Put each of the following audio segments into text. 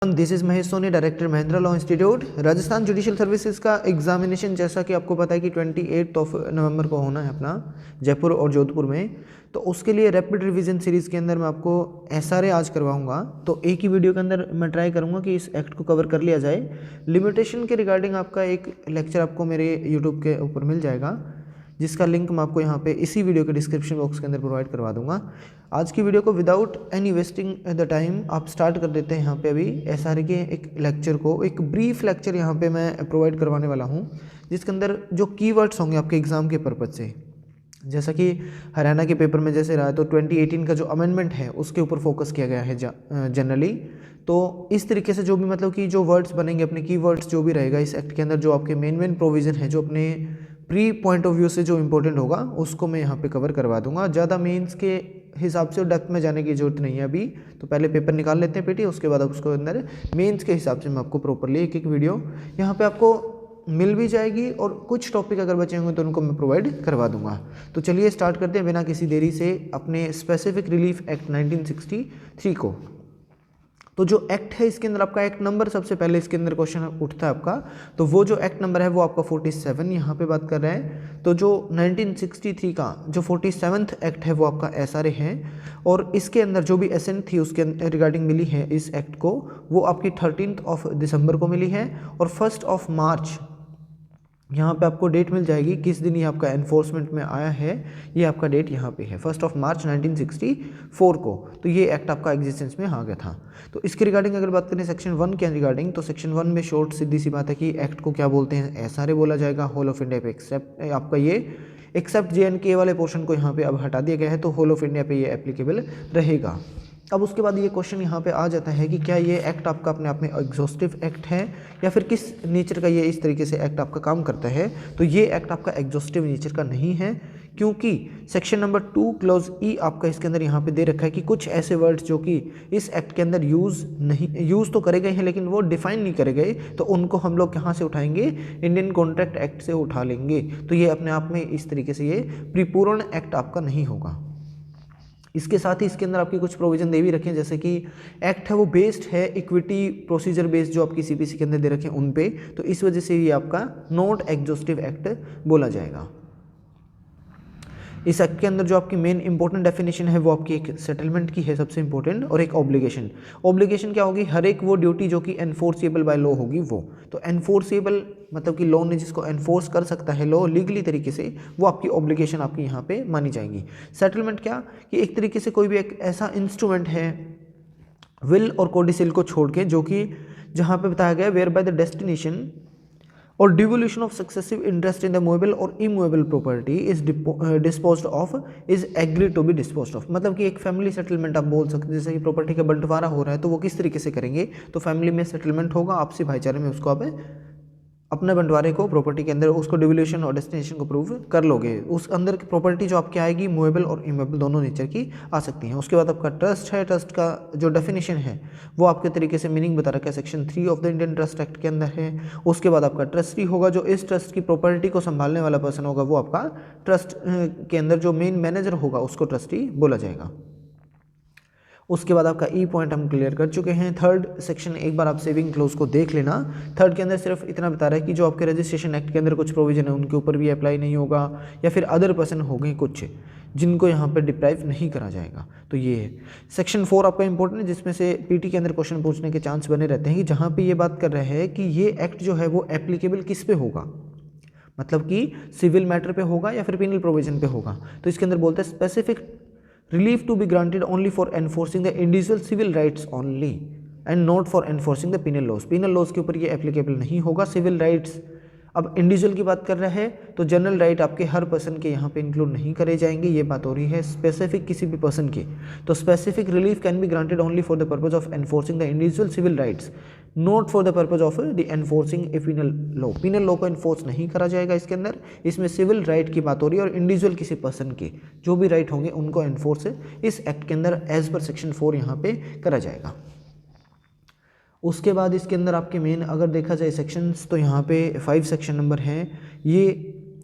This is Mahesh Soni, director Mahindra law institute. Rajasthan judicial services का examination जैसा कि आपको पता है कि 28 नवंबर को होना है अपना जयपुर और जोधपुर में। तो उसके लिए रैपिड रिवीजन सीरीज़ के अंदर मैं आपको एसआरए आज करवाऊंगा। तो एक ही वीडियो के अंदर मैं ट्राई करूंगा कि इस एक्ट को कवर कर लिया जाए। लिमिटेशन के रिगार्डिंग आपका एक लेक्चर आपको मेरे यूट्यूब के ऊपर मिल जाएगा, जिसका लिंक मैं आपको यहाँ पे इसी वीडियो के डिस्क्रिप्शन बॉक्स के अंदर प्रोवाइड करवा दूंगा। आज की वीडियो को without any wasting the time आप स्टार्ट कर देते हैं। यहाँ पे अभी एसआरए के एक लेक्चर को, एक ब्रीफ लेक्चर यहाँ पे मैं प्रोवाइड करवाने वाला हूँ, जिसके अंदर जो कीवर्ड्स होंगे आपके एग्जाम के पर्पज़ से, जैसा कि हरियाणा के पेपर में जैसे रहा है, तो 2018 का जो अमेंडमेंट है उसके ऊपर फोकस किया गया है जनरली। तो इस तरीके से जो भी मतलब कि जो वर्ड्स बनेंगे, अपने कीवर्ड्स जो भी रहेगा इस एक्ट के अंदर, जो आपके मेन प्रोविज़न है, जो अपने प्री पॉइंट ऑफ व्यू से जो इंपॉर्टेंट होगा उसको मैं यहाँ पे कवर करवा दूंगा। ज़्यादा मेंस के हिसाब से और डेप्थ में जाने की जरूरत नहीं है अभी। तो पहले पेपर निकाल लेते हैं पीटी, उसके बाद आप उसको अंदर मेंस के हिसाब से मैं आपको प्रॉपरली एक एक वीडियो यहाँ पे आपको मिल भी जाएगी, और कुछ टॉपिक अगर बचे होंगे तो उनको मैं प्रोवाइड करवा दूंगा। तो चलिए स्टार्ट करते हैं बिना किसी देरी से अपने स्पेसिफिक रिलीफ एक्ट 1963 को। तो जो एक्ट है इसके अंदर आपका एक्ट नंबर, सबसे पहले इसके अंदर क्वेश्चन उठता है आपका, तो वो जो एक्ट नंबर है वो आपका 47 यहाँ पे बात कर रहे हैं। तो जो 1963 का जो 47th एक्ट है वो आपका एसआरए है, और इसके अंदर जो भी एसेंट थी उसके रिगार्डिंग मिली है इस एक्ट को, वो आपकी 13 दिसंबर को मिली है, और 1 मार्च यहाँ पे आपको डेट मिल जाएगी किस दिन ये आपका एनफोर्समेंट में आया है। ये आपका डेट यहाँ पे है 1 मार्च 1964 को। तो ये एक्ट आपका एग्जिस्टेंस में आ गया था। तो इसके रिगार्डिंग अगर बात करें सेक्शन 1 के रिगार्डिंग, तो सेक्शन 1 में शॉर्ट सीधी सी बात है कि एक्ट को क्या बोलते हैं, एसआरए बोला जाएगा। होल ऑफ इंडिया पे एक्सेप्ट आपका ये एक्सेप्ट JNK वाले पोर्शन को यहाँ पे अब हटा दिया गया है, तो होल ऑफ इंडिया पे ये एप्लीकेबल रहेगा। अब उसके बाद ये क्वेश्चन यहाँ पे आ जाता है कि क्या ये एक्ट आपका अपने आप में एग्जॉस्टिव एक्ट है, या फिर किस नेचर का ये इस तरीके से एक्ट आपका काम करता है। तो ये एक्ट आपका एग्जॉस्टिव नेचर का नहीं है, क्योंकि सेक्शन नंबर 2 क्लॉज ई आपका इसके अंदर यहाँ पे दे रखा है कि कुछ ऐसे वर्ड्स जो कि इस एक्ट के अंदर यूज़ तो करे गए हैं लेकिन वो डिफाइन नहीं करे गए, तो उनको हम लोग कहाँ से उठाएंगे, इंडियन कॉन्ट्रैक्ट एक्ट से उठा लेंगे। तो ये अपने आप में इस तरीके से ये परिपूर्ण एक्ट आपका नहीं होगा। इसके साथ ही इसके अंदर आपकी कुछ प्रोविजन दे भी रखे हैं, जैसे कि एक्ट है वो बेस्ड है इक्विटी प्रोसीजर बेस्ड जो आपकी सीपीसी के अंदर दे रखे हैं उन पे, तो इस वजह से ये आपका नॉट एग्जॉस्टिव एक्ट बोला जाएगा। इस एक्ट के अंदर जो आपकी मेन इंपॉर्टेंट डेफिनेशन है वो आपकी एक सेटलमेंट की है सबसे इंपॉर्टेंट, और एक ऑब्लिगेशन। ऑब्लिगेशन क्या होगी, हर एक वो ड्यूटी जो कि एनफोर्सेबल बाय लॉ होगी वो। तो एनफोर्सेबल मतलब कि लॉ ने जिसको एनफोर्स कर सकता है लॉ लीगली तरीके से, वो आपकी ऑब्लिगेशन आपकी यहाँ पे मानी जाएगी। सेटलमेंट क्या कि एक तरीके से कोई भी एक ऐसा इंस्ट्रूमेंट है विल और कोडिसिल को छोड़ के, जो कि जहाँ पे बताया गया वेयर बाय द डेस्टिनेशन और devolution of successive interest in the movable और immovable property is disposed of is agree to be disposed of. मतलब कि एक फैमिली सेटलमेंट आप बोल सकते हैं, जैसे कि प्रॉपर्टी का बंटवारा हो रहा है तो वो किस तरीके से करेंगे, तो फैमिली में सेटलमेंट होगा, आपसी भाईचारे में उसको आप अपने बंटवारे को प्रॉपर्टी के अंदर उसको डिवोल्यूशन और डेस्टिनेशन को प्रूव कर लोगे। उस अंदर की प्रॉपर्टी जो आपकी आएगी मूवेबल और इमूवेबल दोनों नेचर की आ सकती हैं। उसके बाद आपका ट्रस्ट है, ट्रस्ट का जो डेफिनेशन है वो आपके तरीके से मीनिंग बता रखा है section 3 of the Indian trust act के अंदर है। उसके बाद आपका ट्रस्टी होगा, जो इस ट्रस्ट की प्रॉपर्टी को संभालने वाला पर्सन होगा वो आपका ट्रस्ट के अंदर जो मेन मैनेजर होगा उसको ट्रस्टी बोला जाएगा। उसके बाद आपका ई पॉइंट हम क्लियर कर चुके हैं। थर्ड सेक्शन एक बार आप सेविंग क्लोज को देख लेना। थर्ड के अंदर सिर्फ इतना बता रहा है कि जो आपके रजिस्ट्रेशन एक्ट के अंदर कुछ प्रोविजन है उनके ऊपर भी अप्लाई नहीं होगा, या फिर अदर पर्सन हो गए कुछ जिनको यहाँ पर डिप्राइव नहीं करा जाएगा। तो ये है सेक्शन 4 आपका इंपॉर्टेंट है, जिसमें से पीटी के अंदर क्वेश्चन पूछने के चांस बने रहते हैं, कि जहाँ पे ये बात कर रहे हैं कि ये एक्ट जो है वो एप्लीकेबल किस पे होगा, मतलब कि सिविल मैटर पे होगा या फिर पिनल प्रोविजन पे होगा। तो इसके अंदर बोलते हैं specific relief to be granted only for enforcing the individual civil rights only and not for enforcing the penal laws। penal laws के ऊपर ये applicable नहीं होगा। civil rights अब इंडिविजुअल की बात कर रहे हैं तो जनरल राइट आपके हर पर्सन के यहाँ पे इंक्लूड नहीं करे जाएंगे, ये बात हो रही है स्पेसिफिक किसी भी पर्सन की। तो specific relief can be granted only for the purpose of enforcing the individual civil rights, not for the purpose of the enforcing a penal law. Penal law को एनफोर्स नहीं करा जाएगा इसके अंदर। इसमें सिविल राइट की बात हो रही है, और इंडिविजुअल किसी पर्सन के जो भी राइट होंगे उनको एनफोर्स इस एक्ट के अंदर एज पर सेक्शन 4 यहाँ पे करा जाएगा। उसके बाद इसके अंदर आपके मेन अगर देखा जाए सेक्शंस, तो यहाँ पे 5 सेक्शन नंबर हैं। ये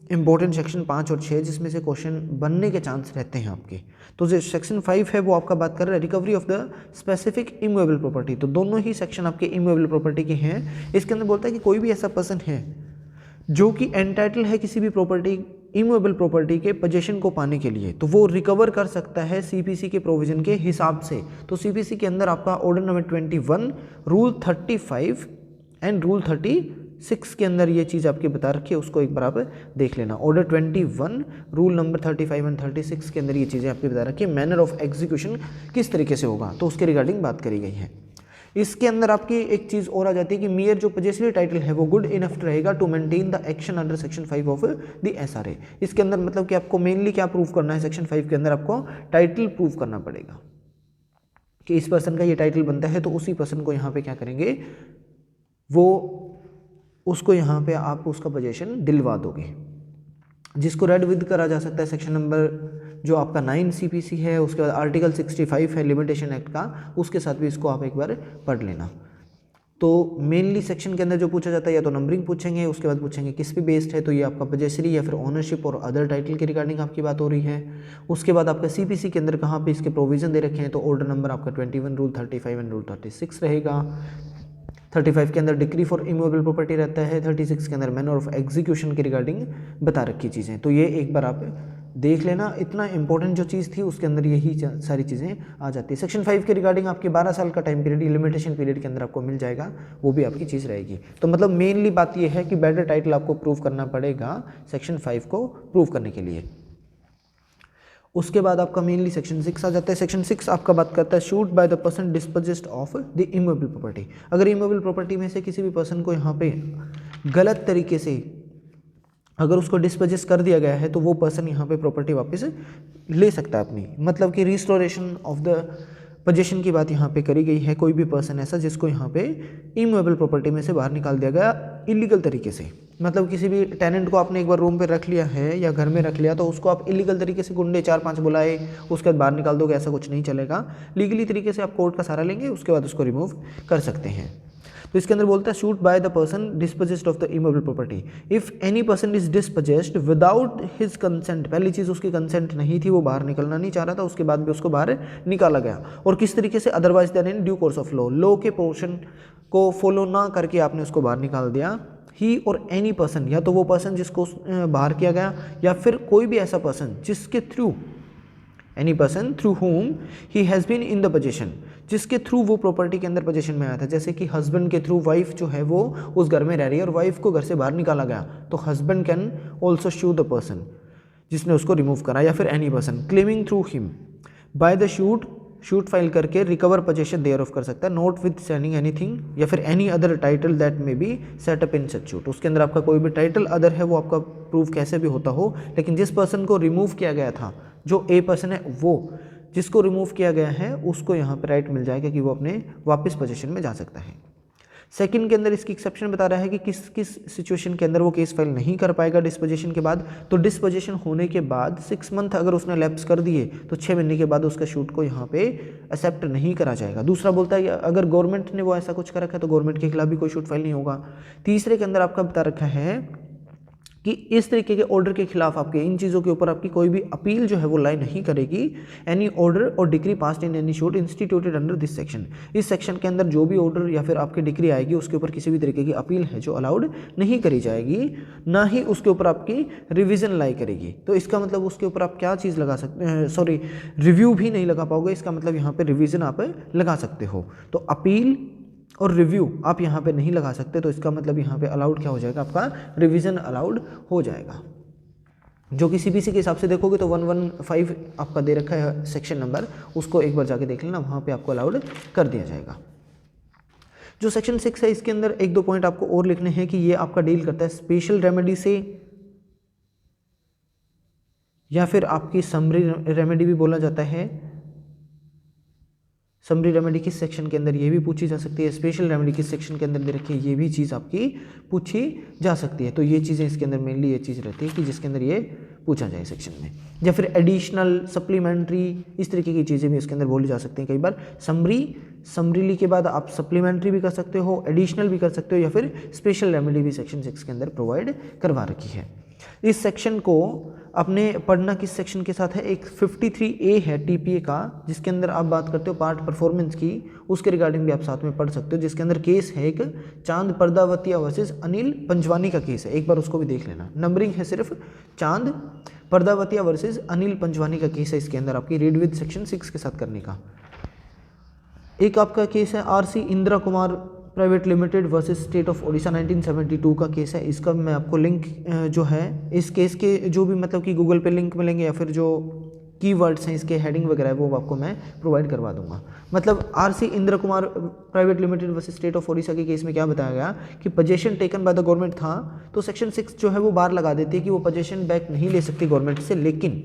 इंपॉर्टेंट सेक्शन 5 और 6 जिसमें से क्वेश्चन बनने के चांस रहते हैं आपके। तो जो सेक्शन 5 है वो आपका बात कर रहा है recovery of the specific immovable property. तो दोनों ही सेक्शन आपके इमूवेबल प्रॉपर्टी के हैं। इसके अंदर बोलता है कि कोई भी ऐसा पर्सन है जो कि एंटाइटल है किसी भी प्रॉपर्टी इमूवेबल प्रॉपर्टी के पोजीशन को पाने के लिए, तो वो रिकवर कर सकता है सीपीसी के प्रोविजन के हिसाब से। तो सीपीसी के अंदर आपका order number 21, rule 35 and rule 36 के अंदर ये चीज़ आपकी बता रखी है, उसको एक बार आप देख लेना। ऑर्डर 21, रूल नंबर 35 एंड 36 के अंदर ये चीज़ें आपकी बता रखी है। मैनर ऑफ एग्जीक्यूशन किस तरीके से होगा तो उसके रिगार्डिंग बात करी गई है। इसके अंदर आपकी एक चीज़ और आ जाती है कि मियर जो पोजेसरी टाइटल है वो गुड इनफ रहेगा to maintain the action under section 5 of the SRA. इसके अंदर मतलब कि आपको मेनली क्या प्रूव करना है, सेक्शन 5 के अंदर आपको टाइटल प्रूव करना पड़ेगा कि इस पर्सन का ये टाइटल बनता है, तो उसी पर्सन को यहाँ पे क्या करेंगे, वो उसको यहाँ पे आप उसका पोजीशन दिलवा दोगे, जिसको रेड विद करा जा सकता है सेक्शन नंबर जो आपका 9 सीपीसी है, उसके बाद आर्टिकल 65 है लिमिटेशन एक्ट का, उसके साथ भी इसको आप एक बार पढ़ लेना। तो मेनली सेक्शन के अंदर जो पूछा जाता है या तो नंबरिंग पूछेंगे, उसके बाद पूछेंगे किस पे बेस्ड है, तो ये आपका पोजेसरी या फिर ओनरशिप और अदर टाइटल के रिगार्डिंग आपकी बात हो रही है। उसके बाद आपका सीपीसी के अंदर कहाँ पे इसके प्रोविजन दे रखे हैं, तो ऑर्डर नंबर आपका 21, रूल 35 एंड रूल 36 रहेगा। 35 के अंदर डिक्री फॉर इमूवेबल प्रॉपर्टी रहता है, 36 के अंदर मैनर ऑफ एग्जीक्यूशन के रिगार्डिंग बता रखी चीज़ें। तो ये एक बार आप देख लेना, इतना इंपॉर्टेंट जो चीज़ थी उसके अंदर यही सारी चीज़ें आ जाती है। सेक्शन 5 के रिगार्डिंग आपके 12 साल का टाइम पीरियड लिमिटेशन पीरियड के अंदर आपको मिल जाएगा, वो भी आपकी चीज़ रहेगी। तो मतलब मेनली बात ये है कि बेटर टाइटल आपको प्रूव करना पड़ेगा सेक्शन 5 को प्रूव करने के लिए। उसके बाद आपका मेनली सेक्शन 6 आ जाता है। सेक्शन 6 आपका बात करता है suit by the person dispossessed of the immovable property. अगर इमूवेबल प्रॉपर्टी में से किसी भी पर्सन को यहाँ पे गलत तरीके से अगर उसको डिस्पोजेस कर दिया गया है, तो वो पर्सन यहाँ पे प्रॉपर्टी वापस ले सकता है अपनी, मतलब कि रिस्टोरेशन ऑफ द पोजीशन की बात यहाँ पे करी गई है। कोई भी पर्सन ऐसा जिसको यहाँ पे इमूवेबल प्रॉपर्टी में से बाहर निकाल दिया गया इलीगल तरीके से, मतलब किसी भी टेनेंट को आपने एक बार रूम पे रख लिया है या घर में रख लिया, तो उसको आप इलीगल तरीके से गुंडे 4-5 बुलाए उसके बाद बाहर निकाल दोगे, ऐसा कुछ नहीं चलेगा। लीगली तरीके से आप कोर्ट का सहारा लेंगे, उसके बाद उसको रिमूव कर सकते हैं। तो इसके अंदर बोलता है suit by the person dispossessed of the immovable property if any person is dispossessed without his consent. पहली चीज़ उसकी कंसेंट नहीं थी, वो बाहर निकलना नहीं चाह रहा था, उसके बाद भी उसको बाहर निकाला गया। और किस तरीके से, otherwise then in due course of law के पोर्शन को फॉलो ना करके आपने उसको बाहर निकाल दिया। ही और एनी पर्सन, या तो वो पर्सन जिसको बाहर किया गया, या फिर कोई भी ऐसा पर्सन जिसके through, any person through whom he has been in the position, जिसके थ्रू वो प्रॉपर्टी के अंदर पोजीशन में आया था। जैसे कि हस्बैंड के थ्रू वाइफ जो है वो उस घर में रह रही है और वाइफ को घर से बाहर निकाला गया, तो husband can also shoe the person जिसने उसको रिमूव करा, या फिर any person claiming through him by the shoot file करके रिकवर पोजीशन देयर ऑफ कर सकता है, नॉट विद स्टैंडिंग एनीथिंग, या फिर any other title that may be set up in such shoot. उसके अंदर आपका कोई भी टाइटल अदर है, वो आपका प्रूफ कैसे भी होता हो, लेकिन जिस पर्सन को रिमूव किया गया था, जो ए पर्सन है, वो जिसको रिमूव किया गया है उसको यहाँ पे राइट मिल जाएगा कि वो अपने वापस पोजीशन में जा सकता है। सेकंड के अंदर इसकी एक्सेप्शन बता रहा है कि किस किस सिचुएशन के अंदर वो केस फाइल नहीं कर पाएगा डिस्पोजिशन के बाद। तो डिस्पोजिशन होने के बाद 6 मंथ अगर उसने लैप्स कर दिए तो 6 महीने के बाद उसका शूट को यहाँ पे एक्सेप्ट नहीं करा जाएगा। दूसरा बोलता है अगर गवर्नमेंट ने वो ऐसा कुछ कर रखा है तो गवर्नमेंट के खिलाफ भी कोई शूट फाइल नहीं होगा। तीसरे के अंदर आपका बता रखा है कि इस तरीके के ऑर्डर के खिलाफ आपके इन चीज़ों के ऊपर आपकी कोई भी अपील जो है वो लाई नहीं करेगी। एनी ऑर्डर और degree passed in any shoot instituted under this section, इस सेक्शन के अंदर जो भी ऑर्डर या फिर आपकी डिग्री आएगी उसके ऊपर किसी भी तरीके की अपील है जो अलाउड नहीं करी जाएगी, ना ही उसके ऊपर आपकी रिवीजन लाई करेगी। तो इसका मतलब उसके ऊपर आप क्या चीज़ लगा सकते हैं, सॉरी रिव्यू भी नहीं लगा पाओगे, इसका मतलब यहाँ पे रिवीजन आप लगा सकते हो। तो अपील और रिव्यू आप यहाँ पे नहीं लगा सकते, तो इसका मतलब यहाँ पे अलाउड क्या हो जाएगा, आपका रिवीजन अलाउड हो जाएगा। जो कि सीपीसी के हिसाब से देखोगे तो 115 आपका दे रखा है सेक्शन नंबर, उसको एक बार जाके देख लेना, वहाँ पे आपको अलाउड कर दिया जाएगा। जो सेक्शन 6 है इसके अंदर 1-2 पॉइंट आपको और लिखने हैं कि ये आपका डील करता है स्पेशल रेमेडी से, या फिर आपकी समरी रेमेडी भी बोला जाता है। समरी रेमेडी किस सेक्शन के अंदर ये भी पूछी जा सकती है, स्पेशल रेमेडी किस सेक्शन के अंदर दे रखी है ये भी चीज़ आपकी पूछी जा सकती है। तो ये चीज़ें इसके अंदर मेनली ये चीज़ रहती है कि जिसके अंदर ये पूछा जाए सेक्शन में, या फिर एडिशनल सप्लीमेंट्री इस तरीके की चीज़ें भी इसके अंदर बोली जा सकती हैं। कई बार समरीली के बाद आप सप्लीमेंट्री भी कर सकते हो, एडिशनल भी कर सकते हो, या फिर स्पेशल रेमेडी भी सेक्शन 6 के अंदर प्रोवाइड करवा रखी है। इस सेक्शन को अपने पढ़ना किस सेक्शन के साथ है, एक 53A है टीपीए का, जिसके अंदर आप बात करते हो पार्ट परफॉर्मेंस की, उसके रिगार्डिंग भी आप साथ में पढ़ सकते हो, जिसके अंदर केस है एक चांद पर्दावतिया वर्सेस अनिल पंजवानी का केस है, एक बार उसको भी देख लेना। नंबरिंग है सिर्फ, चांद पर्दावतिया वर्सेस अनिल पंजवानी का केस है इसके अंदर आपकी, रीड विद सेक्शन 6 के साथ करने का। एक आपका केस है RC Indira Kumar private limited versus state of Odisha 1972 का केस है। इसका मैं आपको लिंक जो है इस केस के जो भी मतलब कि गूगल पे लिंक मिलेंगे या फिर जो कीवर्ड्स हैं इसके हेडिंग वगैरह है वो आपको मैं प्रोवाइड करवा दूंगा। मतलब RC Indira Kumar private limited versus state of Odisha के केस में क्या बताया गया कि position taken by the government था, तो सेक्शन 6 जो है वो बार लगा देती है कि वो पोजीशन बैक नहीं ले सकती गवर्नमेंट से, लेकिन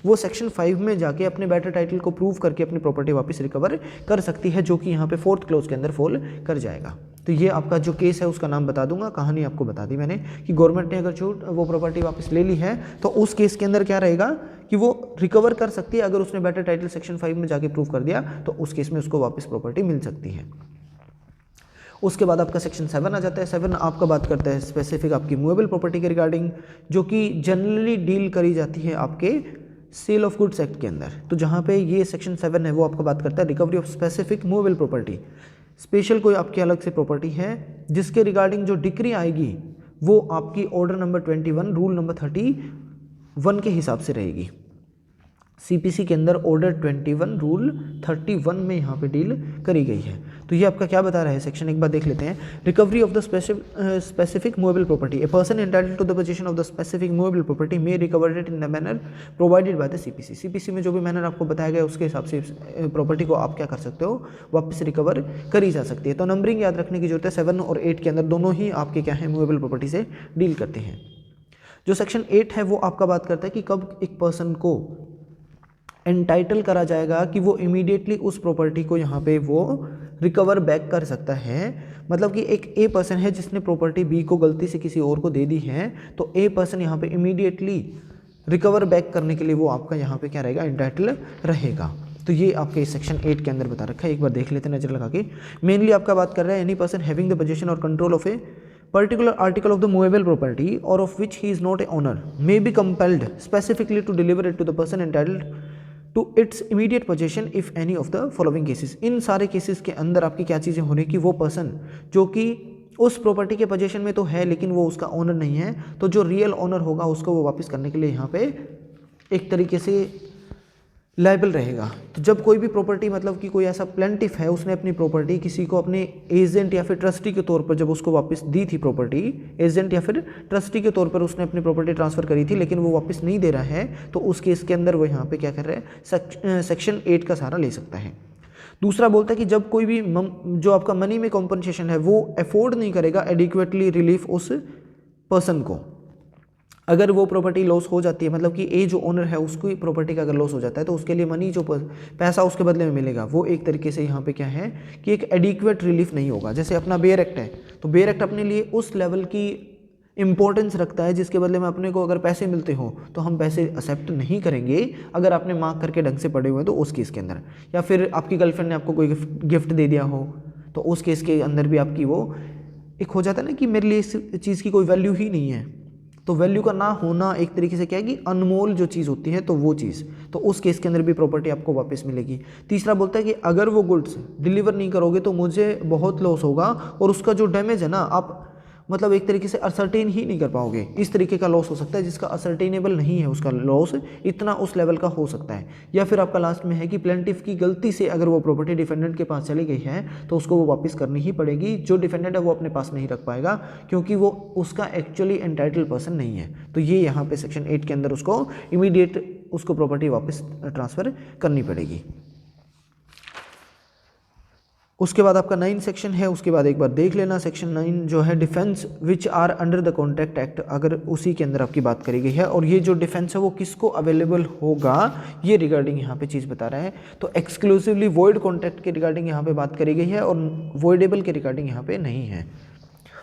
वो सेक्शन 5 में जाके अपने बैटर टाइटल को प्रूव करके अपनी प्रॉपर्टी वापस रिकवर कर सकती है, जो कि यहाँ पे 4th क्लॉज के अंदर फॉल कर जाएगा। तो ये आपका जो केस है उसका नाम बता दूंगा, कहानी आपको बता दी मैंने कि गवर्नमेंट ने अगर छूट वो प्रॉपर्टी वापस ले ली है तो उस केस के अंदर क्या रहेगा कि वो रिकवर कर सकती है, अगर उसने बैटर टाइटल सेक्शन 5 में जाके प्रूव कर दिया तो उस केस में उसको वापस प्रॉपर्टी मिल सकती है। उसके बाद आपका सेक्शन 7 आ जाता है। 7 आपका बात करता है स्पेसिफिक आपकी मूवेबल प्रॉपर्टी के रिगार्डिंग, जो कि जनरली डील करी जाती है आपके सेल ऑफ गुड्स एक्ट के अंदर। तो जहाँ पे ये सेक्शन 7 है वो आपको बात करता है recovery of specific movable property. Special कोई आपकी अलग से प्रॉपर्टी है जिसके रिगार्डिंग जो डिक्री आएगी वो आपकी ऑर्डर नंबर 21 रूल नंबर 31 के हिसाब से रहेगी। सीपीसी के अंदर ऑर्डर 21 रूल 31 में यहाँ पे डील करी गई है। तो ये आपका क्या बता रहा है सेक्शन, एक बार देख लेते हैं। Recovery of the specific movable property, a person entitled to the position of the specific movable property may recover it in the manner provided by the CPC. CPC में जो भी मैनर आपको बताया गया उसके हिसाब से प्रॉपर्टी को आप क्या कर सकते हो, वापस रिकवर करी जा सकती है। तो नंबरिंग याद रखने की जरूरत है, 7 और 8 के अंदर दोनों ही आपके क्या है मूवेबल प्रॉपर्टी से डील करते हैं। जो सेक्शन 8 है वो आपका बात करता है कि कब एक पर्सन को एंटाइटल करा जाएगा कि वो इमीडिएटली उस प्रॉपर्टी को यहाँ पे वो रिकवर बैक कर सकता है। मतलब कि एक ए पर्सन है जिसने प्रॉपर्टी बी को गलती से किसी और को दे दी है, तो ए पर्सन यहाँ पे इमीडिएटली रिकवर बैक करने के लिए वो आपका यहाँ पे क्या रहेगा, एंटाइटल रहेगा। तो ये आपके सेक्शन 8 के अंदर बता रखा है, एक बार देख लेते हैं नजर लगा के। मेनली आपका बात कर रहा है any person having the position और control of a particular article of the movable property or of which he is not a owner may be compelled specifically to deliver it to the person entitled to its immediate possession if any of the following cases। इन सारे cases के अंदर आपकी क्या चीज़ें हो रही कि वो पर्सन जो कि उस प्रॉपर्टी के पोजीशन में तो है लेकिन वो उसका ओनर नहीं है, तो जो रियल ओनर होगा उसको वो वापस करने के लिए यहाँ पे एक तरीके से लायबल रहेगा। तो जब कोई भी प्रॉपर्टी मतलब कि कोई ऐसा प्लेंटिफ है उसने अपनी प्रॉपर्टी किसी को अपने एजेंट या फिर ट्रस्टी के तौर पर जब उसको वापस दी थी प्रॉपर्टी, एजेंट या फिर ट्रस्टी के तौर पर उसने अपनी प्रॉपर्टी ट्रांसफ़र करी थी लेकिन वो वापस नहीं दे रहा है, तो उस केस के अंदर वो यहाँ पे क्या कर रहा है, सेक्शन 8 का सहारा ले सकता है। दूसरा बोलता है कि जब कोई भी जो आपका मनी में कॉम्पनसेशन है वो अफोर्ड नहीं करेगा एडिक्वेटली रिलीफ उस पर्सन को, अगर वो प्रॉपर्टी लॉस हो जाती है, मतलब कि ए जो ओनर है उसकी प्रॉपर्टी का अगर लॉस हो जाता है तो उसके लिए मनी जो पैसा उसके बदले में मिलेगा वो एक तरीके से यहाँ पे क्या है कि एक एडिक्वेट रिलीफ नहीं होगा। जैसे अपना बेयर एक्ट है, तो बेयर एक्ट अपने लिए उस लेवल की इंपॉर्टेंस रखता है जिसके बदले में अपने को अगर पैसे मिलते हो तो हम पैसे एक्सेप्ट नहीं करेंगे अगर आपने मार्क करके ढंग से पढ़े हुए हैं तो उस केस के अंदर, या फिर आपकी गर्लफ्रेंड ने आपको कोई गिफ्ट दे दिया हो तो उस केस के अंदर भी आपकी वो एक हो जाता है ना कि मेरे लिए इस चीज़ की कोई वैल्यू ही नहीं है। तो वैल्यू का ना होना एक तरीके से क्या है कि अनमोल जो चीज़ होती है तो वो चीज़, तो उस केस के अंदर भी प्रॉपर्टी आपको वापस मिलेगी। तीसरा बोलता है कि अगर वो गुड्स डिलीवर नहीं करोगे तो मुझे बहुत लॉस होगा और उसका जो डैमेज है ना आप मतलब एक तरीके से असर्टेन ही नहीं कर पाओगे। इस तरीके का लॉस हो सकता है जिसका असर्टेनेबल नहीं है, उसका लॉस इतना उस लेवल का हो सकता है। या फिर आपका लास्ट में है कि प्लेंटिफ की गलती से अगर वो प्रॉपर्टी डिफेंडेंट के पास चली गई है तो उसको वो वापस करनी ही पड़ेगी। जो डिफेंडेंट है वो अपने पास नहीं रख पाएगा क्योंकि वो उसका एक्चुअली एंटाइटल पर्सन नहीं है। तो ये यहाँ पे सेक्शन 8 के अंदर उसको इमीडिएट उसको प्रॉपर्टी वापस ट्रांसफ़र करनी पड़ेगी। उसके बाद आपका 9 सेक्शन है, उसके बाद एक बार देख लेना सेक्शन 9 जो है defence which are under the contract act, अगर उसी के अंदर आपकी बात करी गई है। और ये जो डिफेंस है वो किसको अवेलेबल होगा ये रिगार्डिंग यहाँ पे चीज़ बता रहा है। तो एक्सक्लूसिवली वॉइड कॉन्ट्रैक्ट के रिगार्डिंग यहाँ पे बात करी गई है और वॉइडेबल के रिगार्डिंग यहाँ पे नहीं है।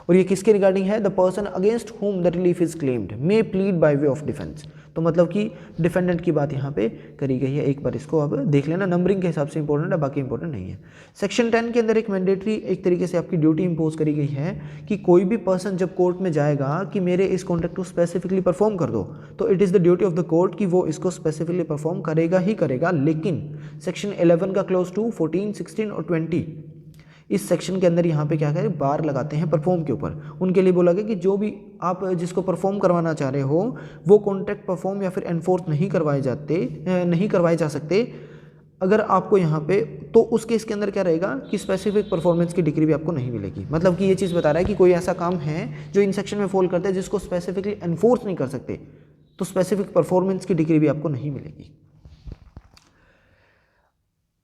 और ये किसके रिगार्डिंग है, the person against whom the relief is claimed may plead by way of defence. तो मतलब कि डिफेंडेंट की बात यहाँ पे करी गई है। एक बार इसको अब देख लेना, नंबरिंग के हिसाब से इंपॉर्टेंट है, बाकी इंपॉर्टेंट नहीं है। सेक्शन 10 के अंदर एक मैंडेटरी एक तरीके से आपकी ड्यूटी इंपोज करी गई है कि कोई भी पर्सन जब कोर्ट में जाएगा कि मेरे इस कॉन्ट्रैक्ट को स्पेसिफिकली परफॉर्म कर दो, तो it is the duty of the court कि वो इसको स्पेसिफिकली परफॉर्म करेगा ही करेगा। लेकिन सेक्शन 11 का क्लॉज 2, 14, 16 और 20 इस सेक्शन के अंदर यहाँ पे क्या करें, बार लगाते हैं परफॉर्म के ऊपर। उनके लिए बोला गया कि जो भी आप जिसको परफॉर्म करवाना चाह रहे हो वो कॉन्ट्रैक्ट परफॉर्म या फिर एनफोर्स नहीं करवाए जा सकते अगर आपको यहाँ पे, तो उस केस के अंदर क्या रहेगा कि स्पेसिफिक परफॉर्मेंस की डिग्री भी आपको नहीं मिलेगी। मतलब कि ये चीज़ बता रहा है कि कोई ऐसा काम है जो इन सेक्शन में फॉल करता है जिसको स्पेसिफिकली एनफोर्स नहीं कर सकते, तो स्पेसिफिक परफॉर्मेंस की डिग्री भी आपको नहीं मिलेगी।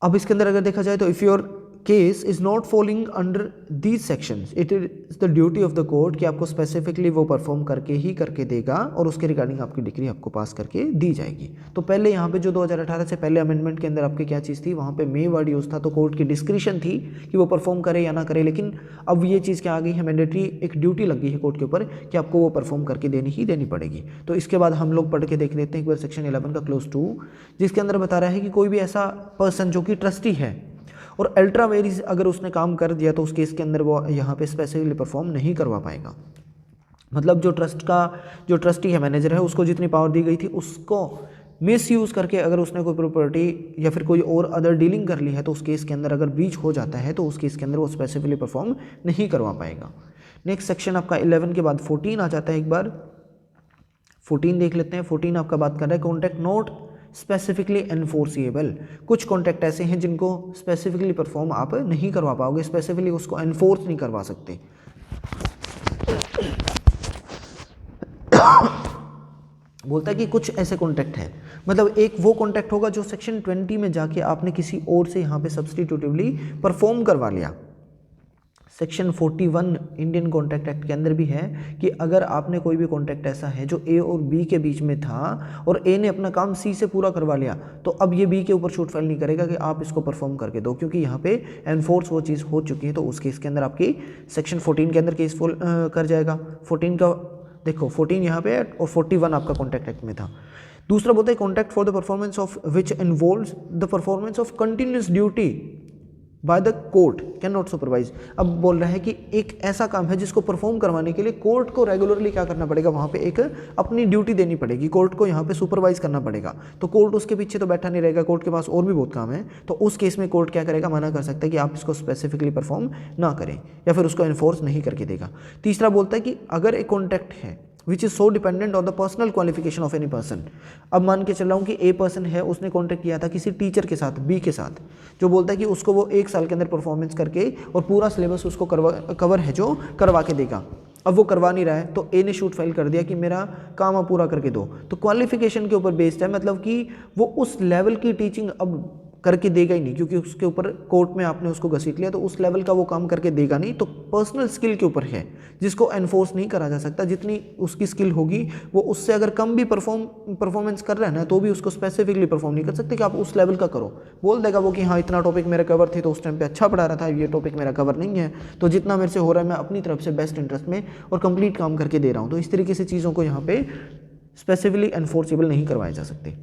अब इसके अंदर अगर देखा जाए तो if your case is not falling under these sections, it is the duty of the court कि आपको स्पेसिफिकली वो परफॉर्म करके देगा और उसके रिगार्डिंग आपकी डिग्री आपको पास करके दी जाएगी। तो पहले यहाँ पे जो 2018 से पहले अमेंडमेंट के अंदर आपकी क्या चीज़ थी, वहाँ पे मे वर्ड यूज था, तो कोर्ट की डिस्क्रिशन थी कि वो परफॉर्म करे या ना करे। लेकिन अब ये चीज़ क्या आ गई है, मैंडेटरी एक ड्यूटी लग गई है कोर्ट के ऊपर कि आपको वो परफॉर्म करके देनी पड़ेगी। तो इसके बाद हम लोग पढ़ के देख लेते हैं एक बार सेक्शन 11 का क्लोज 2, जिसके अंदर बता रहा है कि कोई भी ऐसा पर्सन जो कि ट्रस्टी है और अल्ट्रा वेरीज अगर उसने काम कर दिया तो उस केस के अंदर वो यहाँ पे स्पेसिफिकली परफॉर्म नहीं करवा पाएगा। मतलब जो ट्रस्टी है, मैनेजर है, उसको जितनी पावर दी गई थी उसको मिस यूज़ करके अगर उसने कोई प्रॉपर्टी या फिर कोई और अदर डीलिंग कर ली है तो उस केस के अंदर अगर ब्रीच हो जाता है तो उस केस के अंदर वो स्पेसिफिकली परफॉर्म नहीं करवा पाएगा। नेक्स्ट सेक्शन आपका 11 के बाद 14 आ जाता है। एक बार 14 देख लेते हैं। 14 आपका बात कर रहा है कॉन्ट्रैक्ट नॉट स्पेसिफिकली एनफोर्सिएबल। कुछ कॉन्ट्रैक्ट ऐसे हैं जिनको स्पेसिफिकली परफॉर्म आप नहीं करवा पाओगे, स्पेसिफिकली उसको एनफोर्स नहीं करवा सकते। बोलता है कि कुछ ऐसे कॉन्ट्रैक्ट है, मतलब एक वो कॉन्ट्रैक्ट होगा जो सेक्शन 20 में जाके आपने किसी और से यहाँ पे सब्सटीट्यूटिवली परफॉर्म करवा लिया। सेक्शन 41 इंडियन कॉन्ट्रैक्ट एक्ट के अंदर भी है कि अगर आपने कोई भी कॉन्ट्रैक्ट ऐसा है जो ए और बी के बीच में था और ए ने अपना काम सी से पूरा करवा लिया, तो अब ये बी के ऊपर छूट फाइल नहीं करेगा कि आप इसको परफॉर्म करके दो, क्योंकि यहाँ पे एनफोर्स वो चीज़ हो चुकी है। तो उस केस के अंदर आपकी सेक्शन 14 के अंदर केस फॉल कर जाएगा। 14 का देखो 14 यहाँ पे और 41 आपका कॉन्ट्रैक्ट एक्ट में था। दूसरा बोलता है contract for the performance of which involves the performance of continuous duty by the court can not supervise. अब बोल रहा है कि एक ऐसा काम है जिसको परफॉर्म करवाने के लिए कोर्ट को रेगुलरली क्या करना पड़ेगा, वहाँ पे एक अपनी ड्यूटी देनी पड़ेगी, कोर्ट को यहाँ पे सुपरवाइज करना पड़ेगा। तो कोर्ट उसके पीछे तो बैठा नहीं रहेगा, कोर्ट के पास और भी बहुत काम है। तो उस केस में कोर्ट क्या करेगा, मना कर सकता है कि आप इसको स्पेसिफिकली परफॉर्म ना करें या फिर उसको एनफोर्स नहीं करके देगा। तीसरा बोलता है कि अगर एक कॉन्ट्रैक्ट है which is so dependent on the personal qualification of any person. अब मान के चल रहा हूँ कि ए पर्सन है, उसने कॉन्ट्रैक्ट किया था किसी टीचर के साथ, बी के साथ, जो बोलता है कि उसको वो 1 साल के अंदर परफॉर्मेंस करके और पूरा सिलेबस उसको कवर है जो करवा के देगा। अब वो करवा नहीं रहा है तो ए ने शूट फाइल कर दिया कि मेरा काम आप पूरा करके दो। तो क्वालिफिकेशन के ऊपर बेस्ड है, मतलब कि वो उस लेवल की टीचिंग अब करके देगा ही नहीं, क्योंकि उसके ऊपर कोर्ट में आपने उसको घसीट लिया तो उस लेवल का वो काम करके देगा नहीं। तो पर्सनल स्किल के ऊपर है जिसको एनफोर्स नहीं करा जा सकता। जितनी उसकी स्किल होगी वो उससे अगर कम भी परफॉर्मेंस कर रहा है ना तो भी उसको स्पेसिफिकली परफॉर्म नहीं कर सकते कि आप उस लेवल का करो। बोल देगा वो कि हाँ इतना टॉपिक मेरा कवर थे तो उस टाइम पे अच्छा पढ़ा रहा था, ये टॉपिक मेरा कवर नहीं है, तो जितना मेरे से हो रहा है मैं अपनी तरफ से बेस्ट इंटरेस्ट में और कंप्लीट काम करके दे रहा हूँ। तो इस तरीके से चीज़ों को यहाँ पे स्पेसिफिकली एनफोर्सेबल नहीं करवाए जा सकते।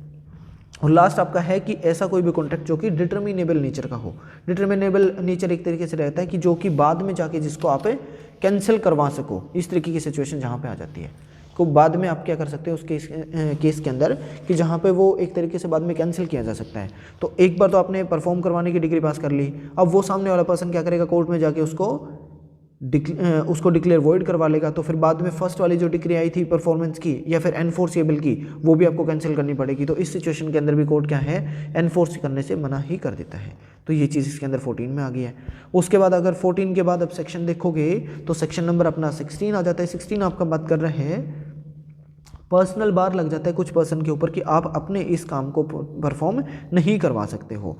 और लास्ट आपका है कि ऐसा कोई भी कॉन्ट्रैक्ट जो कि डिटर्मिनेबल नेचर का हो। डिटर्मिनेबल नेचर एक तरीके से रहता है कि जो कि बाद में जाके जिसको आप कैंसिल करवा सको, इस तरीके की सिचुएशन जहाँ पे आ जाती है। तो बाद में आप क्या कर सकते हो उस केस के अंदर कि जहाँ पे वो एक तरीके से बाद में कैंसिल किया जा सकता है। तो एक बार तो आपने परफॉर्म करवाने की डिग्री पास कर ली, अब वो सामने वाला पर्सन क्या करेगा, कोर्ट में जाके उसको डिक्लेयर वॉइड करवा लेगा। तो फिर बाद में फर्स्ट वाली जो डिग्री आई थी परफॉर्मेंस की या फिर एनफोर्सेबल की, वो भी आपको कैंसिल करनी पड़ेगी। तो इस सिचुएशन के अंदर भी कोर्ट क्या है, एनफोर्स करने से मना ही कर देता है। तो ये चीज़ इसके अंदर 14 में आ गई है। उसके बाद अगर 14 के बाद अब सेक्शन देखोगे तो सेक्शन नंबर अपना 16 आ जाता है। 16 आपका बात कर रहे हैं पर्सनल बार लग जाता है कुछ पर्सन के ऊपर कि आप अपने इस काम को परफॉर्म नहीं करवा सकते हो।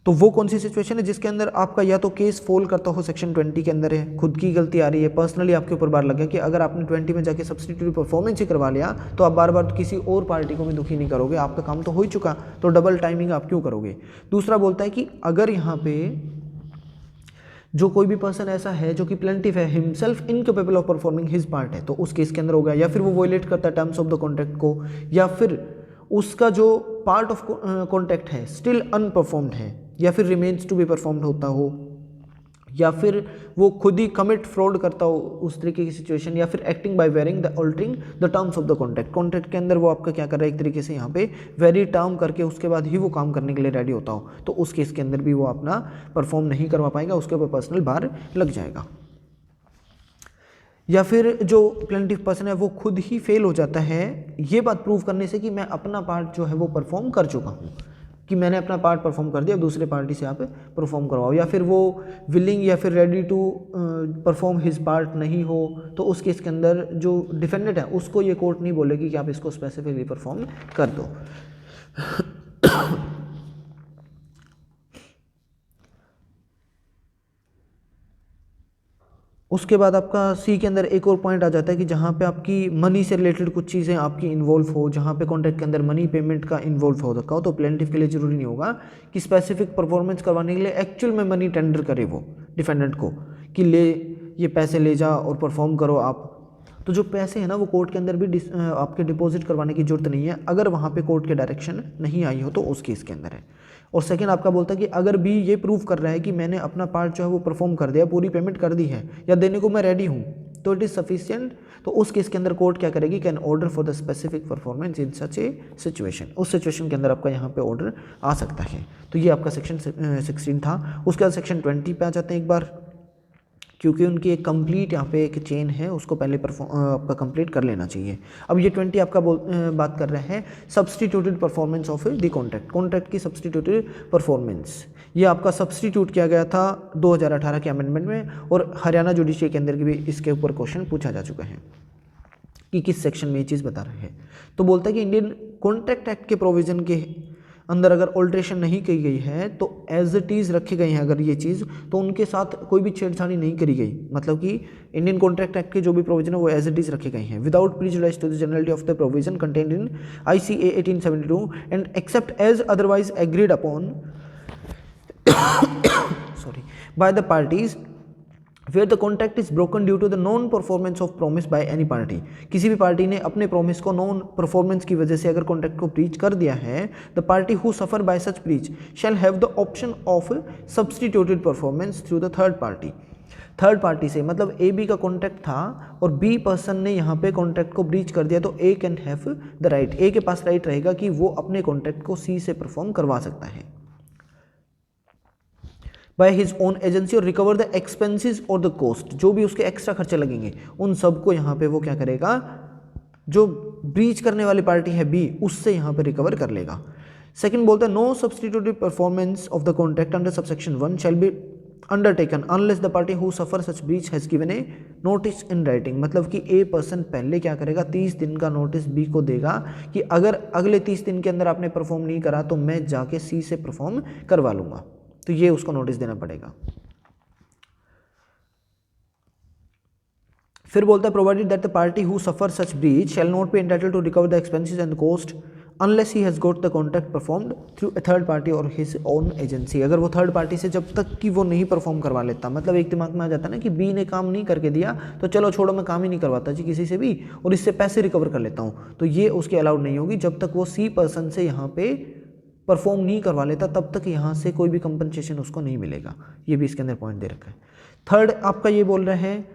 तो वो कौन सी सिचुएशन है जिसके अंदर आपका या तो केस फॉल करता हो सेक्शन 20 के अंदर है, खुद की गलती आ रही है, पर्सनली आपके ऊपर बार लग गया कि अगर आपने 20 में जाके सब्स्टिट्यूट परफॉर्मेंस ही करवा लिया तो आप बार बार किसी और पार्टी को भी दुखी नहीं करोगे, आपका काम तो हो ही चुका, तो डबल टाइमिंग आप क्यों करोगे। दूसरा बोलता है कि अगर यहाँ पे जो कोई भी पर्सन ऐसा है जो कि प्लेंटिफ है, himself incapable of performing his part है, तो उस केस के अंदर हो गया, या फिर वो वोलेट करता है टर्म्स ऑफ द कॉन्ट्रैक्ट को, या फिर उसका जो पार्ट ऑफ कॉन्ट्रैक्ट है स्टिल अनपरफॉर्म्ड है, या फिर रिमेन्स टू बी परफॉर्म्ड होता हो, या फिर वो खुद ही कमिट फ्रॉड करता हो उस तरीके की सिचुएशन, या फिर acting by varying the altering the terms of the contract, contract के अंदर वो आपका क्या कर रहा है एक तरीके से यहाँ पे वेरी टर्म करके उसके बाद ही वो काम करने के लिए रेडी होता हो, तो उस केस के अंदर भी वो अपना परफॉर्म नहीं करवा पाएगा, उसके ऊपर पर्सनल बार लग जाएगा। या फिर जो प्लेंटिफ पर्सन है वो खुद ही फेल हो जाता है ये बात प्रूव करने से कि मैं अपना पार्ट जो है वो परफॉर्म कर चुका हूँ, कि मैंने अपना पार्ट परफॉर्म कर दिया, अब दूसरे पार्टी से आप परफॉर्म करवाओ, या फिर वो विलिंग या फिर ready to perform his part नहीं हो, तो उस केस के अंदर जो डिफेंडेंट है उसको ये कोर्ट नहीं बोलेगी कि आप इसको स्पेसिफिकली परफॉर्म कर दो। उसके बाद आपका सी के अंदर एक और पॉइंट आ जाता है कि जहाँ पे आपकी मनी से रिलेटेड कुछ चीज़ें आपकी इन्वॉल्व हो, जहाँ पे कॉन्ट्रैक्ट के अंदर मनी पेमेंट का इन्वॉल्व हो रखा हो, तो प्लेंटिफ के लिए जरूरी नहीं होगा कि स्पेसिफिक परफॉर्मेंस करवाने के लिए एक्चुअल में मनी टेंडर करे वो डिफेंडेंट को कि ले ये पैसे ले जा और परफॉर्म करो आप। तो जो पैसे हैं ना वो कोर्ट के अंदर भी आपके डिपॉजिट करवाने की जरूरत नहीं है, अगर वहाँ पे कोर्ट के डायरेक्शन नहीं आई हो तो उस केस के अंदर है। और सेकंड आपका बोलता है कि अगर भी ये प्रूव कर रहा है कि मैंने अपना पार्ट जो है वो परफॉर्म कर दिया, पूरी पेमेंट कर दी है या देने को मैं रेडी हूँ, तो इट इज़ सफिशिएंट, तो उस केस के अंदर कोर्ट क्या करेगी, can order for the specific performance in such A situation, उस सिचुएशन के अंदर आपका यहाँ पे ऑर्डर आ सकता है। तो ये आपका सेक्शन 16 था। उसके बाद सेक्शन 20 पे आ जाते हैं एक बार, क्योंकि उनकी एक कंप्लीट यहाँ पे एक चेन है, उसको पहले आपका कंप्लीट कर लेना चाहिए। अब ये 20 आपका बात कर रहे हैं substituted performance of the contract, contract की सब्सटीट्यूटेड परफॉर्मेंस। ये आपका सब्सटीट्यूट किया गया था 2018 के अमेंडमेंट में, और हरियाणा जुडिशरी के अंदर भी इसके ऊपर क्वेश्चन पूछा जा चुका है कि किस सेक्शन में ये चीज़ बता रहे हैं। तो बोलता है कि इंडियन कॉन्ट्रैक्ट एक्ट के प्रोविजन के अंदर अगर ऑल्ट्रेशन नहीं की गई है तो एज इट इज़ रखे गए हैं अगर ये चीज़, तो उनके साथ कोई भी छेड़छाड़ी नहीं करी गई, मतलब कि इंडियन कॉन्ट्रैक्ट एक्ट के जो भी प्रोविजन है वो एज इट इज़ रखे गए हैं without prejudice to the generality of the provision contained in ICA 1872 and except as otherwise agreed upon by the parties where the contract is broken due to the non performance of promise by any party। किसी भी party ने अपने promise को non performance की वजह से अगर contract को ब्रीच कर दिया है, the party who suffer bye such breach shall have the option of substituted performance through the third party. Third party से मतलब ए बी का कॉन्ट्रैक्ट था और बी पर्सन ने यहाँ पे कॉन्ट्रैक्ट को ब्रीच कर दिया, तो ए कैन हैव द राइट, ए के पास राइट रहेगा कि वो अपने कॉन्ट्रैक्ट को सी से परफॉर्म करवा सकता है बाय हिज ओन एजेंसी और रिकवर द एक्सपेंसेस और द कॉस्ट, जो भी उसके एक्स्ट्रा खर्चे लगेंगे उन सबको यहाँ पे वो क्या करेगा, जो ब्रीच करने वाली पार्टी है बी उससे यहाँ पे रिकवर कर लेगा। सेकंड बोलता है no substituted performance of the contract under subsection 1 shall be undertaken unless the party who suffer such breach has given a notice in writing. मतलब कि ए पर्सन पहले क्या करेगा, 30 दिन का नोटिस बी को देगा कि अगर अगले 30 दिन के अंदर आपने परफॉर्म नहीं करा तो मैं जाके सी से परफॉर्म करवा लूंगा, तो ये उसको नोटिस देना पड़ेगा। फिर बोलता है provided that the party who suffer such breach shall not be entitled to recover the expenses and cost unless he has got the contract performed through a third party और हिज ओन एजेंसी। अगर वो third party से जब तक कि वो नहीं perform करवा लेता, मतलब एक दिमाग में आ जाता है ना कि बी ने काम नहीं करके दिया तो चलो छोड़ो मैं काम ही नहीं करवाता जी किसी से भी और इससे पैसे रिकवर कर लेता हूँ, तो ये उसके अलाउड नहीं होगी जब तक वो सी पर्सन से यहाँ पे परफॉर्म नहीं करवा लेता, तब तक यहाँ से कोई भी कंपनसेशन उसको नहीं मिलेगा। ये भी इसके अंदर पॉइंट दे रखा है। थर्ड आपका ये बोल रहे हैं,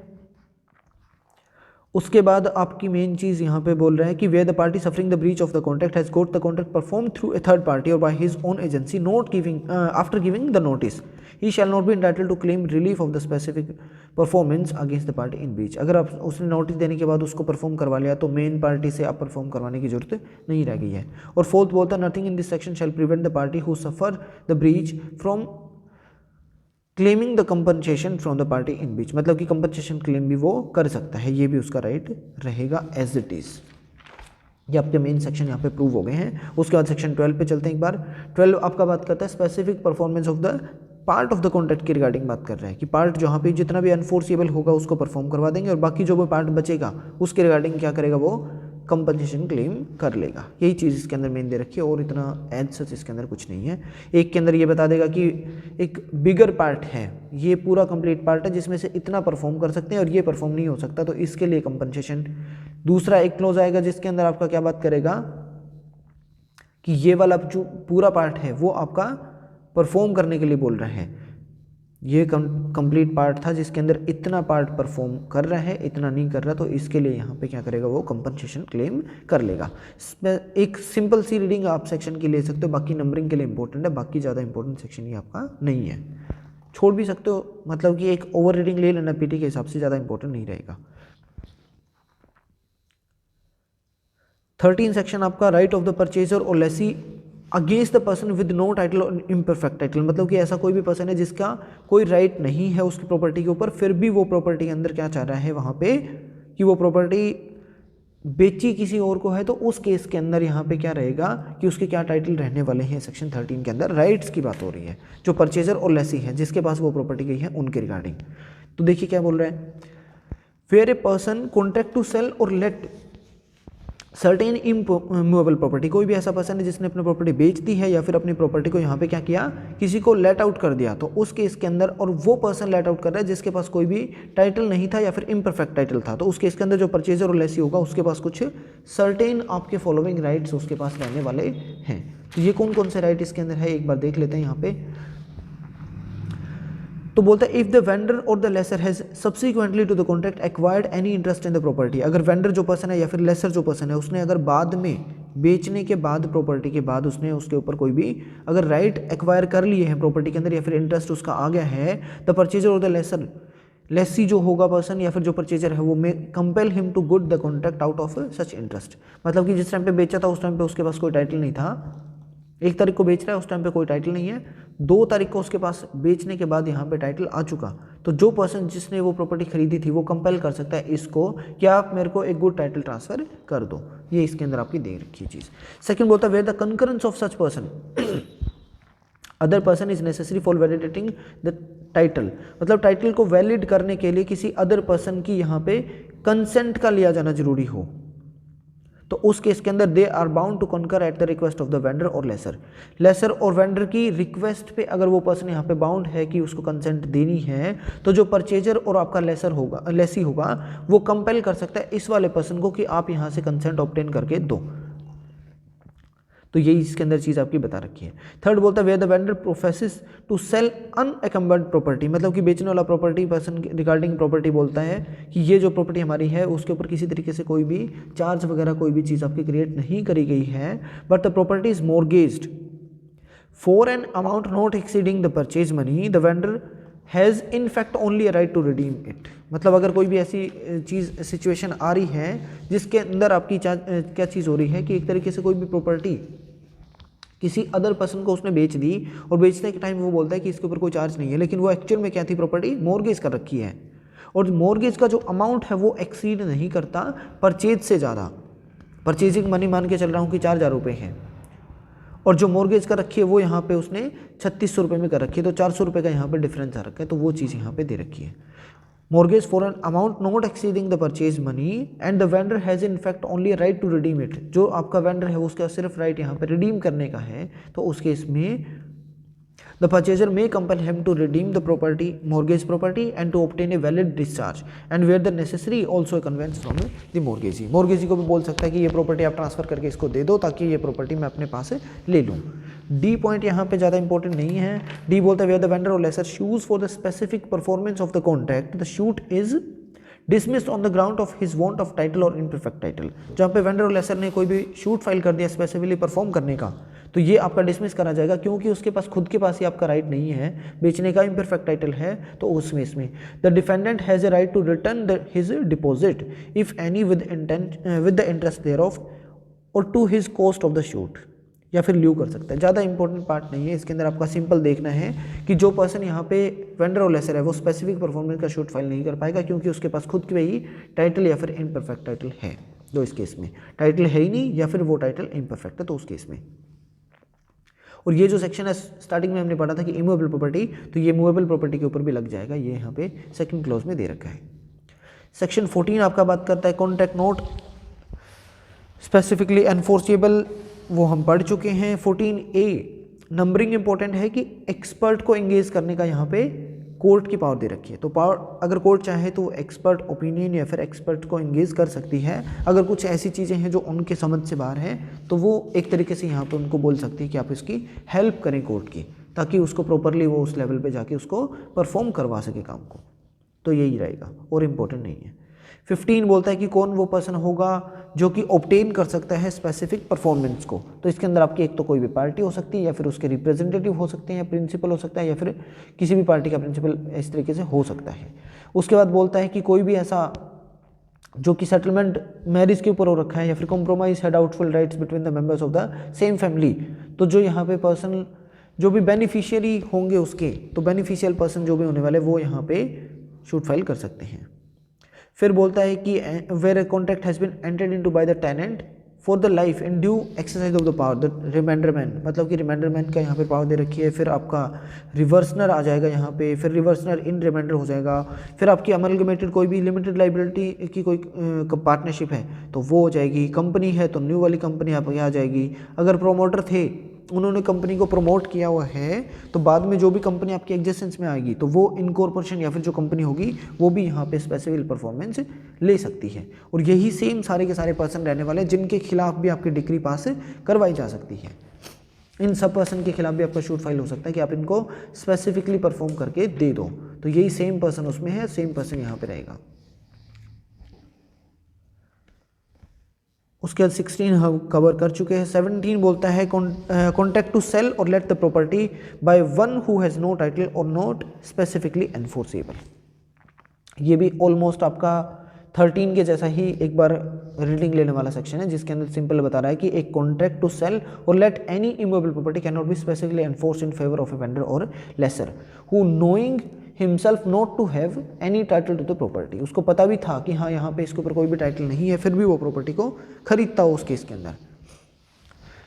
उसके बाद आपकी मेन चीज़ यहाँ पे बोल रहे हैं कि where the party suffering the breach of the contract has got the contract perform through a third party और by his own agency not giving after giving the notice he shall not be entitled to claim relief of the specific performance against the party in breach. अगर आप उसने notice देने के बाद उसको perform करवा लिया तो मेन पार्टी से आप परफॉर्म करवाने की जरूरत नहीं रह गई है। और फोर्थ बोलता है nothing in this section shall prevent the party who suffer the breach from claiming the compensation from the party in breach, मतलब कि कंपनसेशन क्लेम भी वो कर सकता है, ये भी उसका राइट रहेगा एज इट इज़। ये आपके मेन सेक्शन यहाँ पे प्रूव हो गए हैं। उसके बाद सेक्शन 12 पे चलते हैं एक बार। 12 आपका बात करता है specific performance of the part of the contract की रिगार्डिंग बात कर रहे हैं कि पार्ट जहाँ पे जितना भी अनफोर्सिबल होगा उसको परफॉर्म करवा देंगे और बाकी जो भी पार्ट बचेगा उसके रिगार्डिंग क्या करेगा वो कंपनसेशन क्लेम कर लेगा। यही चीज़ इसके अंदर मेन दे रखी है और इतना एज सच इसके अंदर कुछ नहीं है। एक के अंदर ये बता देगा कि एक बिगर पार्ट है, ये पूरा कंप्लीट पार्ट है जिसमें से इतना परफॉर्म कर सकते हैं और ये परफॉर्म नहीं हो सकता, तो इसके लिए कंपनसेशन। दूसरा एक क्लोज आएगा जिसके अंदर आपका क्या बात करेगा कि ये वाला जो पूरा पार्ट है वो आपका परफॉर्म करने के लिए बोल रहे हैं। ये कंप्लीट पार्ट था जिसके अंदर इतना पार्ट परफॉर्म कर रहा है, इतना नहीं कर रहा, तो इसके लिए यहाँ पे क्या करेगा वो कंपनसेशन क्लेम कर लेगा। एक सिंपल सी रीडिंग आप सेक्शन की ले सकते हो, बाकी नंबरिंग के लिए इंपॉर्टेंट है, बाकी ज़्यादा इंपॉर्टेंट सेक्शन ये आपका नहीं है, छोड़ भी सकते हो, मतलब कि एक ओवर रीडिंग ले लेना पीटी के हिसाब से, ज़्यादा इंपॉर्टेंट नहीं रहेगा। 13 सेक्शन आपका राइट ऑफ द परचेजर और lessee against the person with no title और इम्परफेक्ट टाइटल, मतलब कि ऐसा कोई भी पर्सन है जिसका कोई राइट नहीं है उसकी प्रॉपर्टी के ऊपर, फिर भी वो प्रॉपर्टी के अंदर क्या चाह रहा है वहाँ पे कि वो प्रॉपर्टी बेची किसी और को है, तो उस केस के अंदर यहाँ पे क्या रहेगा कि उसके क्या टाइटल रहने वाले हैं। सेक्शन 13 के अंदर राइट्स की बात हो रही है, जो परचेजर और लेसी है जिसके पास वो प्रॉपर्टी गई है उनके रिगार्डिंग। तो देखिए क्या बोल रहे हैं, where a person contract to sell और लेट सर्टेन इमूवेबल प्रॉपर्टी, कोई भी ऐसा पर्सन है जिसने अपनी प्रॉपर्टी बेच दी है या फिर अपनी प्रॉपर्टी को यहाँ पे क्या किया, किसी को लेट आउट कर दिया, तो उस केस के अंदर, और वो पर्सन लेट आउट कर रहा है जिसके पास कोई भी टाइटल नहीं था या फिर इम्परफेक्ट टाइटल था, तो उस केस के अंदर जो परचेजर और लेसी होगा उसके पास कुछ सर्टेन आपके फॉलोइंग राइट्स उसके पास रहने वाले हैं। तो ये कौन कौन से राइट इसके अंदर है एक बार देख लेते हैं यहाँ पे। तो बोलता है इफ द वेंडर और the lessor has subsequently to the contract acquired any interest in the property, अगर वेंडर जो पर्सन है या फिर लेसर जो पर्सन है उसने अगर बाद में बेचने के बाद प्रॉपर्टी के बाद उसने उसके ऊपर कोई भी अगर राइट एक्वायर कर लिए हैं प्रॉपर्टी के अंदर या फिर इंटरेस्ट उसका आ गया है, द परचेजर और द लेसर, लेसी जो होगा पर्सन या फिर जो परचेजर है वो may compel him to good the contract out of such interest, मतलब कि जिस टाइम पे बेचा था उस टाइम पे उसके पास कोई टाइटल नहीं था, 1 तारीख को बेच रहा है उस टाइम पे कोई टाइटल नहीं है, 2 तारीख को उसके पास बेचने के बाद यहाँ पे टाइटल आ चुका, तो जो पर्सन जिसने वो प्रॉपर्टी खरीदी थी वो कंपेल कर सकता है इसको कि आप मेरे को एक गुड टाइटल ट्रांसफर कर दो। ये इसके अंदर आपकी दे रखी चीज़। सेकंड बोलता है where the concurrence of such person other person is necessary for validating the title, मतलब टाइटल को वैलिड करने के लिए किसी अदर पर्सन की यहाँ पे कंसेंट का लिया जाना जरूरी हो, तो उस केस के अंदर they are bound to concur at the request of the vendor और लेसर, लेसर और वेंडर की रिक्वेस्ट पे अगर वो पर्सन यहाँ पे बाउंड है कि उसको कंसेंट देनी है, तो जो परचेजर और आपका लेसर होगा, लेसी होगा, वो कंपेल कर सकता है इस वाले पर्सन को कि आप यहाँ से कंसेंट ऑब्टेन करके दो। तो यही इसके अंदर चीज़ आपकी बता रखी है। थर्ड बोलता है where the vendor professes to sell unencumbered property, मतलब कि बेचने वाला प्रॉपर्टी पर्सन रिगार्डिंग प्रॉपर्टी बोलता है कि ये जो प्रॉपर्टी हमारी है उसके ऊपर किसी तरीके से कोई भी चार्ज वगैरह कोई भी चीज़ आपकी क्रिएट नहीं करी गई है, but the property is mortgaged for an amount not exceeding the purchase money, the vendor has in fact only a right to redeem it, मतलब अगर कोई भी ऐसी चीज़ सिचुएशन आ रही है जिसके अंदर आपकी क्या चीज़ हो रही है कि एक तरीके से कोई भी प्रॉपर्टी किसी अदर पर्सन को उसने बेच दी और बेचने के टाइम वो बोलता है कि इसके ऊपर कोई चार्ज नहीं है, लेकिन वो एक्चुअल में क्या थी, प्रॉपर्टी मॉर्गेज कर रखी है और मॉर्गेज का जो अमाउंट है वो एक्सीड नहीं करता परचेज से ज़्यादा, परचेजिंग मनी मान के चल रहा हूँ कि 4,000 रुपये हैं और जो मॉर्गेज का रखी है वो यहाँ पे उसने 3600 रुपये में कर रखी है, तो 400 रुपये का यहाँ पे डिफरेंस आ रखा है, तो वो चीज़ यहाँ पे दे रखी है। mortgage for an amount not exceeding the purchase money and the vendor has in fact only a right to redeem it, जो आपका वेंडर है उसका सिर्फ राइट यहाँ पे रिडीम करने का है, तो उस केस में the purchaser may compel him to redeem the property, mortgage property and to obtain a valid discharge and where the necessary also a conveyance from the mortgagee, mortgagee को भी बोल सकता है कि ये प्रॉपर्टी आप ट्रांसफर करके इसको दे दो ताकि ये प्रॉपर्टी मैं अपने पास ले लूँ। डी पॉइंट यहाँ पे ज़्यादा इंपॉर्टेंट नहीं है। डी बोलता है वेयर द वेंडर और lessor sues for the specific performance of the contract the suit is dismissed on the ground of his want of title और इम्परफेक्ट टाइटल, जहाँ पे वेंडर और लेसर ने कोई भी शूट फाइल कर दिया स्पेसिफिकली परफॉर्म करने का, तो ये आपका डिसमिस करा जाएगा क्योंकि उसके पास खुद के पास ही आपका राइट नहीं है, बेचने का इम्परफेक्ट टाइटल है, तो उसमें इसमें the defendant has a right to return his deposit if any with the interest there of और to his cost of the suit, या फिर ल्यू कर सकता है। ज़्यादा इंपॉर्टेंट पार्ट नहीं है इसके अंदर, आपका सिंपल देखना है कि जो पर्सन यहाँ पे वेंडर और लेसर है वो स्पेसिफिक परफॉर्मेंस का शूट फाइल नहीं कर पाएगा क्योंकि उसके पास खुद की वही टाइटल या फिर इम्परफेक्ट टाइटल है, तो इस केस में टाइटल है ही नहीं या फिर वो टाइटल इम्परफेक्ट है, तो उस केस में। और ये जो सेक्शन है स्टार्टिंग में हमने पढ़ा था कि इमूवेबल प्रॉपर्टी, तो ये मूवेबल प्रॉपर्टी के ऊपर भी लग जाएगा, ये यहाँ पे सेकंड क्लॉज में दे रखा है। सेक्शन 14 आपका बात करता है कॉन्ट्रैक्ट नोट स्पेसिफिकली एनफोर्सेबल वो हम पढ़ चुके हैं। 14A नंबरिंग इंपॉर्टेंट है कि एक्सपर्ट को एंगेज करने का यहाँ पे कोर्ट की पावर दे रखी है। तो पावर अगर कोर्ट चाहे तो एक्सपर्ट ओपिनियन या फिर एक्सपर्ट को एंगेज कर सकती है। अगर कुछ ऐसी चीज़ें हैं जो उनके समझ से बाहर हैं तो वो एक तरीके से यहाँ पे उनको बोल सकती है कि आप इसकी हेल्प करें कोर्ट की, ताकि उसको प्रॉपरली वो उस लेवल पे जाके उसको परफॉर्म करवा सके काम को। तो यही रहेगा और इम्पोर्टेंट नहीं है। 15 बोलता है कि कौन वो पर्सन होगा जो कि ऑब्टेन कर सकता है स्पेसिफिक परफॉर्मेंस को। तो इसके अंदर आपकी एक तो कोई भी पार्टी हो सकती है या फिर उसके रिप्रेजेंटेटिव हो सकते हैं या प्रिंसिपल हो सकता है या फिर किसी भी पार्टी का प्रिंसिपल इस तरीके से हो सकता है। उसके बाद बोलता है कि कोई भी ऐसा जो कि सेटलमेंट मैरिज के ऊपर हो रखा है या फिर कॉम्प्रोमाइज है doubtful rights between the members of the same family. तो जो यहाँ पे पर्सन जो भी बेनिफिशियरी होंगे उसके, तो बेनिफिशियल पर्सन जो भी होने वाले वो यहाँ पे शूट फाइल कर सकते हैं। फिर बोलता है कि where a contract has been entered into by the tenant for the life in due exercise of the power the remainderman, मतलब कि रिमाइंडरमैन का यहाँ पे पावर दे रखी है। फिर आपका रिवर्सनर आ जाएगा यहाँ पे, फिर रिवर्सनर इन रिमाइंडर हो जाएगा। फिर आपकी अमलगमेटेड कोई भी लिमिटेड लाइबिलिटी की कोई पार्टनरशिप है तो वो हो जाएगी। कंपनी है तो न्यू वाली कंपनी आप आ जाएगी। अगर प्रोमोटर थे उन्होंने कंपनी को प्रमोट किया हुआ है तो बाद में जो भी कंपनी आपकी एग्जिस्टेंस में आएगी तो वो इनकॉर्पोरेशन या फिर जो कंपनी होगी वो भी यहाँ पे स्पेसिफिक परफॉर्मेंस ले सकती है। और यही सेम सारे के सारे पर्सन रहने वाले हैं जिनके खिलाफ भी आपकी डिग्री पास करवाई जा सकती है। इन सब पर्सन के खिलाफ भी आपका शूट फाइल हो सकता है कि आप इनको स्पेसिफिकली परफॉर्म करके दे दो। तो यही सेम पर्सन उसमें है, सेम पर्सन यहाँ पे रहेगा। उसके बाद 16 हम कवर कर चुके हैं। 17 बोलता है कॉन्ट्रैक्ट टू सेल और let the property by one who has no title और नॉट स्पेसिफिकली एनफोर्सेबल। ये भी ऑलमोस्ट आपका 13 के जैसा ही एक बार रीडिंग लेने वाला सेक्शन है, जिसके अंदर सिंपल बता रहा है कि एक कॉन्ट्रैक्ट टू सेल और let any immovable property can not be specifically enforced in favour of a vendor और lessor who knowing himself not to have any title to the property. उसको पता भी था कि हाँ यहाँ पे इसके ऊपर कोई भी टाइटल नहीं है, फिर भी वो प्रॉपर्टी को खरीदता हो उस केस के अंदर।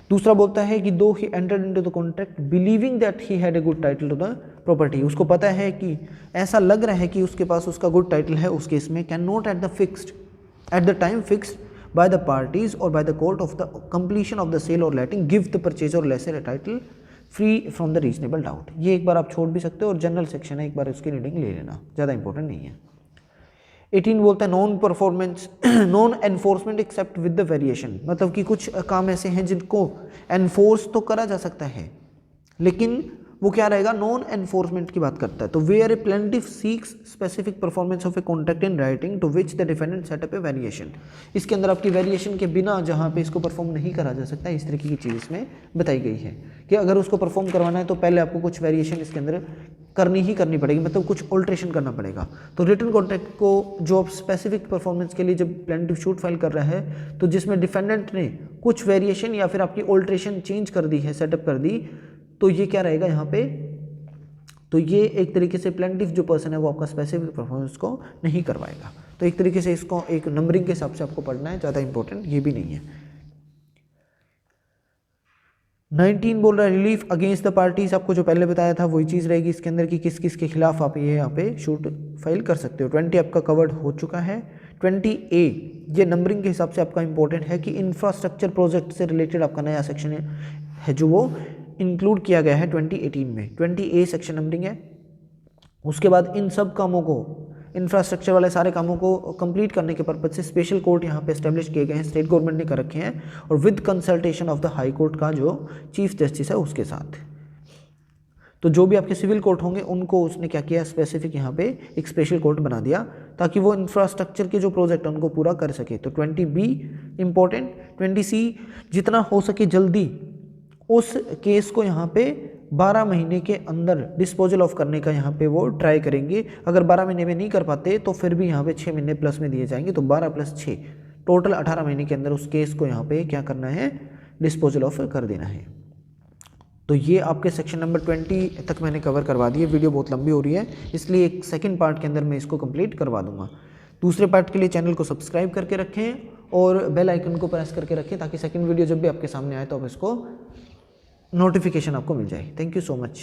दूसरा बोलता है कि though he entered into the contract believing that he had a good title to the property, उसको पता है कि ऐसा लग रहा है कि उसके पास उसका गुड टाइटल है उस केस में, can not at the time fixed by the parties or by the court of the completion of the sale or letting give the purchaser or lessor a title free from the reasonable doubt। ये एक बार आप छोड़ भी सकते हो और general section है, एक बार उसकी रीडिंग ले लेना, ज़्यादा इंपॉर्टेंट नहीं है। 18 बोलता है non enforcement except with the variation, मतलब कि कुछ काम ऐसे हैं जिनको एनफोर्स तो करा जा सकता है लेकिन वो क्या रहेगा, नॉन एनफोर्समेंट की बात करता है। तो where a plaintiff seeks specific performance of a contract in writing to which the defendant set up a variation, इसके अंदर आपकी वेरिएशन के बिना जहाँ पे इसको परफॉर्म नहीं करा जा सकता, इस तरीके की चीज़ इसमें बताई गई है कि अगर उसको परफॉर्म करवाना है तो पहले आपको कुछ वेरिएशन इसके अंदर करनी पड़ेगी, मतलब कुछ ऑल्ट्रेशन करना पड़ेगा। तो रिटन कॉन्ट्रैक्ट को जो स्पेसिफिक परफॉर्मेंस के लिए जब प्लेंटिफ शूट फाइल कर रहा है तो जिसमें डिफेंडेंट ने कुछ वेरिएशन या फिर आपकी ऑल्ट्रेशन चेंज कर दी है, सेटअप कर दी, तो ये क्या रहेगा यहाँ पे, तो ये एक तरीके से प्लेंटिफ जो पर्सन है वो आपका स्पेसिफिक परफॉर्मेंस को नहीं करवाएगा। तो एक तरीके से इसको एक नंबरिंग के हिसाब से आपको पढ़ना है, ज़्यादा इंपॉर्टेंट ये भी नहीं है। 19 बोल रहा है रिलीफ अगेंस्ट द पार्टीज, आपको जो पहले बताया था वही चीज़ रहेगी इसके अंदर कि किस किस के खिलाफ आप ये यहाँ पे शूट फाइल कर सकते हो। 20 आपका कवर्ड हो चुका है। 20A ये नंबरिंग के हिसाब से आपका इंपॉर्टेंट है कि इंफ्रास्ट्रक्चर प्रोजेक्ट से रिलेटेड आपका नया सेक्शन है जो वो इंक्लूड किया गया है 2018 में। 20A सेक्शन नंबरिंग है। उसके बाद इन सब कामों को, इंफ्रास्ट्रक्चर वाले सारे कामों को कंप्लीट करने के पर्पज से स्पेशल कोर्ट यहाँ पे एस्टेब्लिश किए गए हैं, स्टेट गवर्नमेंट ने कर रखे हैं, और with consultation of the high court का जो चीफ जस्टिस है उसके साथ। तो जो भी आपके सिविल कोर्ट होंगे उनको उसने क्या किया, स्पेसिफिक यहाँ पे एक स्पेशल कोर्ट बना दिया ताकि वो इंफ्रास्ट्रक्चर के जो प्रोजेक्ट उनको पूरा कर सके। तो 20B इंपॉर्टेंट। 20C जितना हो सके जल्दी उस केस को यहाँ पे 12 महीने के अंदर डिस्पोजल ऑफ करने का यहाँ पे वो ट्राई करेंगे। अगर 12 महीने में नहीं कर पाते तो फिर भी यहाँ पे 6 महीने प्लस में दिए जाएंगे, तो 12 + 6 टोटल 18 महीने के अंदर उस केस को यहाँ पे क्या करना है, डिस्पोजल ऑफ कर देना है। तो ये आपके सेक्शन नंबर 20 तक मैंने कवर करवा दिए। वीडियो बहुत लंबी हो रही है इसलिए एक सेकेंड पार्ट के अंदर मैं इसको कंप्लीट करवा दूंगा। दूसरे पार्ट के लिए चैनल को सब्सक्राइब करके रखें और बेल आइकन को प्रेस करके रखें ताकि सेकंड वीडियो जब भी आपके सामने आए तो आप इसको नोटिफिकेशन आपको मिल जाए। Thank you so much.